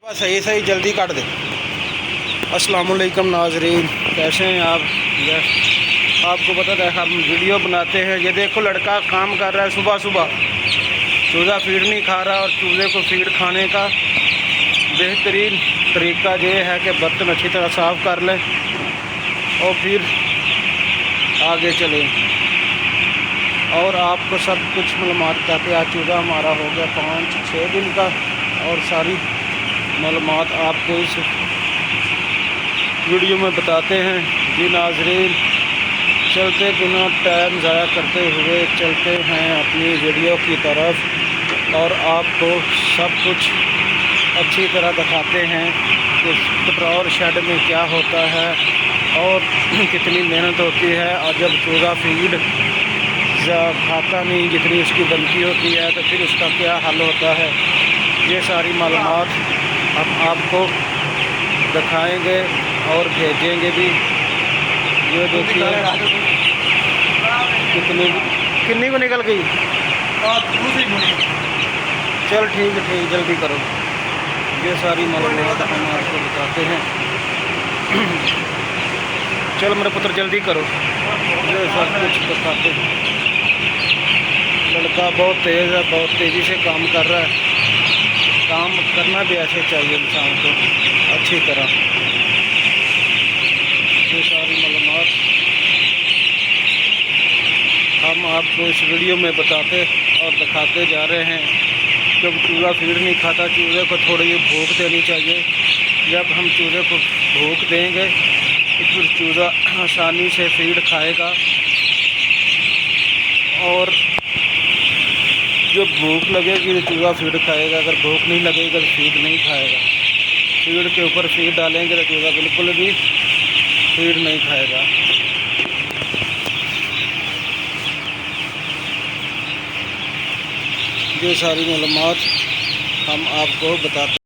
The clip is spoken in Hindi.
बस सही सही जल्दी काट दे। अस्सलाम वालेकुम नाजरीन, कैसे हैं आप? आपको पता है हम वीडियो बनाते हैं। ये देखो लड़का काम कर रहा है सुबह सुबह, चूज़ा फीड नहीं खा रहा। और चूज़े को फीड खाने का बेहतरीन तरीका ये है कि बर्तन अच्छी तरह साफ़ कर लें और फिर आगे चलें। और आपको सब कुछ मालूमात कहते हैं। आज चूज़ा हमारा हो गया 5-6 दिन का और सारी मालूमात आपको इस वीडियो में बताते हैं। जी नाजरीन, चलते बिना टाइम ज़ाया करते हुए चलते हैं अपनी वीडियो की तरफ और आपको सब कुछ अच्छी तरह दिखाते हैं कि पेट्रोल शेड में क्या होता है और कितनी मेहनत होती है। और जब चूज़ा फीड खाता नहीं जितनी उसकी बनती होती है तो फिर उसका क्या हल होता है, ये सारी मालूमात हम आपको दिखाएंगे और भेजेंगे भी। ये देखिए कितनी को निकल गई। चल ठीक है, जल्दी करो। ये सारी मालूमात हम आपको बताते हैं। चल मेरे पुत्र जल्दी करो, ये सब कुछ बताते हैं। लड़का बहुत तेज़ है, बहुत तेज़ी से काम कर रहा है। काम करना भी ऐसे चाहिए इंसान को अच्छी तरह। ये सारी मालूमात हम आपको इस वीडियो में बताते और दिखाते जा रहे हैं। जब चूज़ा फीड नहीं खाता, चूज़े को थोड़ी भूख देनी चाहिए। जब हम चूज़े को भूख देंगे तो फिर चूज़ा आसानी से फीड खाएगा। और जब भूख लगेगी तो चूज़ा फीड खाएगा, अगर भूख नहीं लगेगी तो फीड नहीं खाएगा। फीड के ऊपर फीड डालेंगे तो चूज़ा बिल्कुल भी फीड नहीं खाएगा। ये सारी मालूमात हम आपको बताते हैं।